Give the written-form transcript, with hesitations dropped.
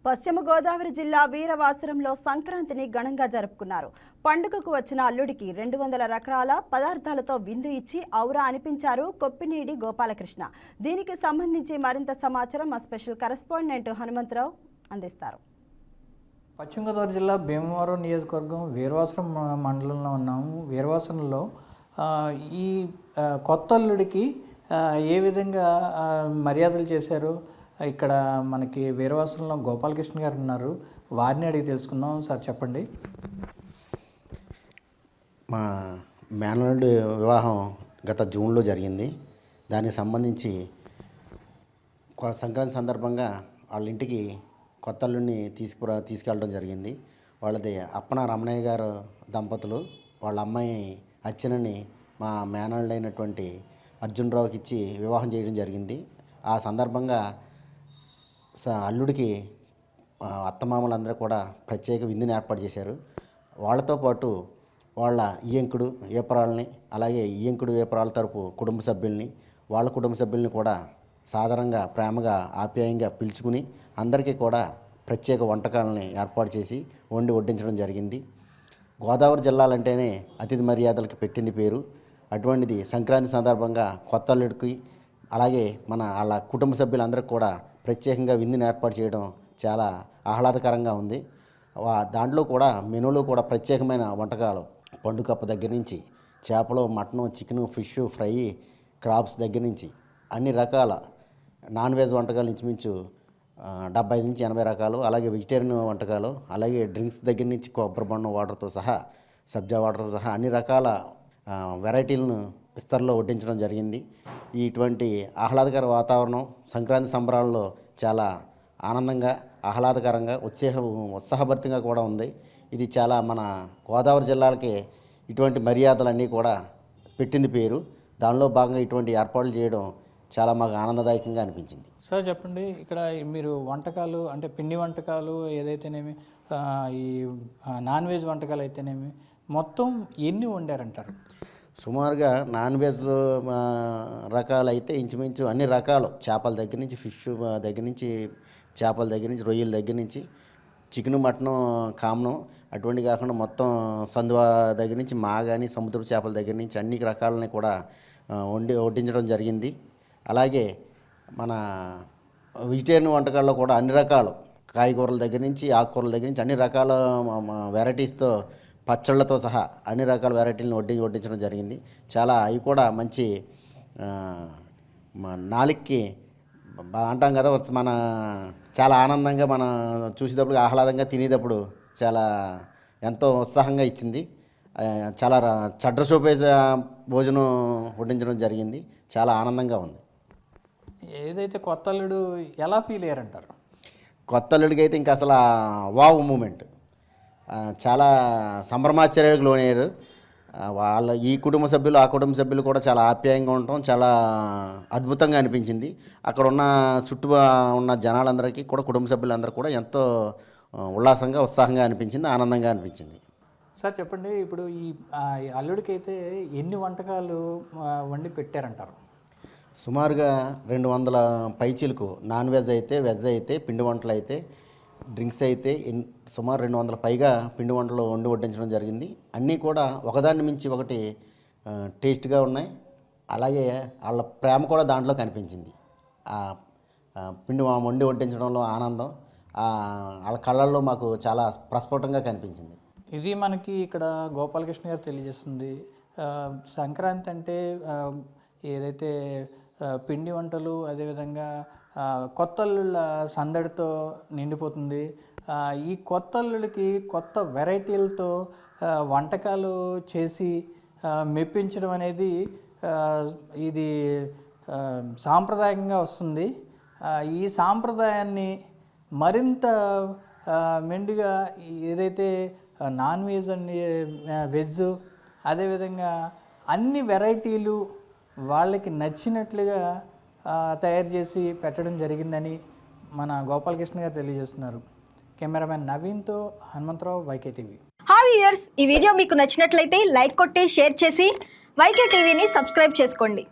పశ్చిమ గోదావరి జిల్లా వీరవాసరంలో సంక్రాంతిని ఘనంగా జరుపుకున్నారు. పండుగకు వచ్చిన అల్లుడికి 200 రకాల పదార్థాలతో విందు ఇచ్చి ఔరా అనిపించారు కొప్పినేడి గోపాలకృష్ణ. దీనికి సంబంధించి మరింత సమాచారం మా స్పెషల్ కరెస్పాండెంట్ హనుమంతరావు అందిస్తారు. పశ్చిమ గోదావరి జిల్లా భీమవరం నియోజకవర్గం వీరవాసరం మండలంలో ఉన్నాము. వీరవాసరంలో ఈ కొత్త అల్లుడికి ఏ విధంగా మర్యాదలు చేశారు? ఇక్కడ మనకి వీరవాసరంలో గోపాలకృష్ణ గారు ఉన్నారు, వారిని అడిగి తెలుసుకుందాం. సార్ చెప్పండి. మా మేనల్లుడి వివాహం గత జూన్లో జరిగింది. దానికి సంబంధించి సంక్రాంతి సందర్భంగా వాళ్ళ ఇంటికి కొత్త అల్లుడిని తీసుకెళ్ళడం జరిగింది. వాళ్ళది అప్పన రమణయ్య గారు దంపతులు వాళ్ళ అమ్మాయి అర్చనని మా మేనల్లుడైనటువంటి అర్జునరావుకి ఇచ్చి వివాహం చేయడం జరిగింది. ఆ సందర్భంగా అల్లుడికి అత్తమామలందరూ కూడా ప్రత్యేక విందుని ఏర్పాటు చేశారు. వాళ్ళతో పాటు వాళ్ళ ఈయంకుడు వేపరాలని, అలాగే ఈయంకుడు వేపరాల తరపు కుటుంబ సభ్యుల్ని, వాళ్ళ కుటుంబ సభ్యుల్ని కూడా సాధారణంగా ప్రేమగా ఆప్యాయంగా పిలుచుకుని అందరికీ కూడా ప్రత్యేక వంటకాలని ఏర్పాటు చేసి వండి వడ్డించడం జరిగింది. గోదావరి జిల్లాలంటేనే అతిథి మర్యాదలకు పెట్టింది పేరు. అటువంటిది సంక్రాంతి సందర్భంగా కొత్త అల్లుడికి అలాగే వాళ్ళ కుటుంబ సభ్యులందరికీ కూడా ప్రత్యేకంగా విందుని ఏర్పాటు చేయడం చాలా ఆహ్లాదకరంగా ఉంది. దాంట్లో కూడా మెనూలో కూడా ప్రత్యేకమైన వంటకాలు, పండుకప్ప దగ్గర నుంచి చేపలు, mutton, chicken, fish fry, crabs దగ్గర నుంచి అన్ని రకాల నాన్ వెజ్ వంటకాలు ఇంచుమించు 70 నుంచి 80 రకాలు, అలాగే వెజిటేరియన్ వంటకాలు, అలాగే డ్రింక్స్ దగ్గర నుంచి కొబ్బరి బొండం వాటర్తో సహా, సబ్జా వాటర్తో సహా అన్ని రకాల వెరైటీలను విస్తరలో వడ్డించడం జరిగింది. ఇటువంటి ఆహ్లాదకర వాతావరణం సంక్రాంతి సంబరాల్లో చాలా ఆనందంగా, ఆహ్లాదకరంగా, ఉత్సాహభరితంగా కూడా ఉంది. ఇది చాలా మన గోదావరి జిల్లాలకి ఇటువంటి మర్యాదలన్నీ కూడా పెట్టింది పేరు. దానిలో భాగంగా ఇటువంటి ఏర్పాట్లు చేయడం చాలా మాకు ఆనందదాయకంగా అనిపించింది. సార్ చెప్పండి, ఇక్కడ మీరు వంటకాలు అంటే పిండి వంటకాలు ఏదైతేనేమి, ఈ నాన్ వెజ్ వంటకాలు అయితేనేమి మొత్తం ఎన్ని వండారంటారు? సుమారుగా నాన్ వెజ్ రకాలు అయితే ఇంచుమించు అన్ని రకాలు, చేపల దగ్గర నుంచి, ఫిష్ దగ్గర నుంచి, చేపల దగ్గర నుంచి, రొయ్యల దగ్గర నుంచి, చికెను, మటను కామను అటువంటి కాకుండా మొత్తం సందువా దగ్గర నుంచి మాగాని, సముద్రపు చేపల దగ్గర నుంచి అన్ని రకాలని కూడా వడ్డించడం జరిగింది. అలాగే మన వెజిటేరియన్ వంటకాల్లో కూడా అన్ని రకాలు, కాయగూరల దగ్గర నుంచి, ఆకుకూరల దగ్గర నుంచి అన్ని రకాల వెరైటీస్తో, పచ్చళ్ళతో సహా అన్ని రకాల వెరైటీలను వడ్డించడం జరిగింది. చాలా అవి కూడా మంచి నాలుగుకి అంటాం కదా, మన చాలా ఆనందంగా మనం చూసేటప్పుడు, ఆహ్లాదంగా తినేటప్పుడు చాలా ఎంతో ఉత్సాహంగా ఇచ్చింది. చాలా చడ్ర చూపేస భోజనం వడ్డించడం జరిగింది. చాలా ఆనందంగా ఉంది. ఏదైతే కొత్త అల్లుడు ఎలా ఫీల్ అయ్యారంటారు? కొత్త అల్లుడికి అయితే ఇంకా అసలు వావ్ మూమెంట్, చాలా సంభ్రమాశ్చర్యాలకు లోనయ్యారు. వాళ్ళ ఈ కుటుంబ సభ్యులు ఆ కుటుంబ సభ్యులు కూడా చాలా ఆప్యాయంగా ఉండటం చాలా అద్భుతంగా అనిపించింది. అక్కడ ఉన్న చుట్టూ ఉన్న జనాలందరికీ కూడా, కుటుంబ సభ్యులందరూ కూడా ఎంతో ఉల్లాసంగా, ఉత్సాహంగా అనిపించింది, ఆనందంగా అనిపించింది. సార్ చెప్పండి, ఇప్పుడు ఈ అల్లుడికి అయితే ఎన్ని వంటకాలు వండి పెట్టారంటారు? సుమారుగా 200 పైచీలకు నాన్ వెజ్ అయితే, వెజ్ అయితే, పిండి వంటలు అయితే, డ్రింక్స్ అయితే సుమారు 200 పైగా పిండి వంటలు వడ్డించడం జరిగింది. అన్నీ కూడా ఒకదాన్ని మించి ఒకటి టేస్ట్గా ఉన్నాయి. అలాగే వాళ్ళ ప్రేమ కూడా దాంట్లో కనిపించింది. పిండి వండి వడ్డించడంలో ఆనందం వాళ్ళ కళ్ళల్లో మాకు చాలా ప్రస్ఫుటంగా కనిపించింది. ఇది మనకి ఇక్కడ గోపాలకృష్ణ గారు తెలియజేస్తుంది. సంక్రాంతి అంటే ఏదైతే పిండి వంటలు, అదేవిధంగా కొత్త అల్లుళ్ళ సందడితో నిండిపోతుంది. ఈ కొత్త అల్లుడికి కొత్త వెరైటీలతో వంటకాలు చేసి మెప్పించడం అనేది ఇది సాంప్రదాయంగా వస్తుంది. ఈ సాంప్రదాయాన్ని మరింత మెండుగా ఏదైతే నాన్ వెజ్ అండ్ వెజ్, అదేవిధంగా అన్ని వెరైటీలు వాళ్ళకి నచ్చినట్లుగా తయారు చేసి పెట్టడం జరిగిందని మన గోపాలకృష్ణ గారు తెలియజేస్తున్నారు. కెమెరామెన్ నవీన్తో Hanumantharao, YK TV. Hi viewers, ఈ వీడియో మీకు నచ్చినట్లయితే లైక్ కొట్టి షేర్ చేసి వైకే టీవీని సబ్స్క్రైబ్ చేసుకోండి.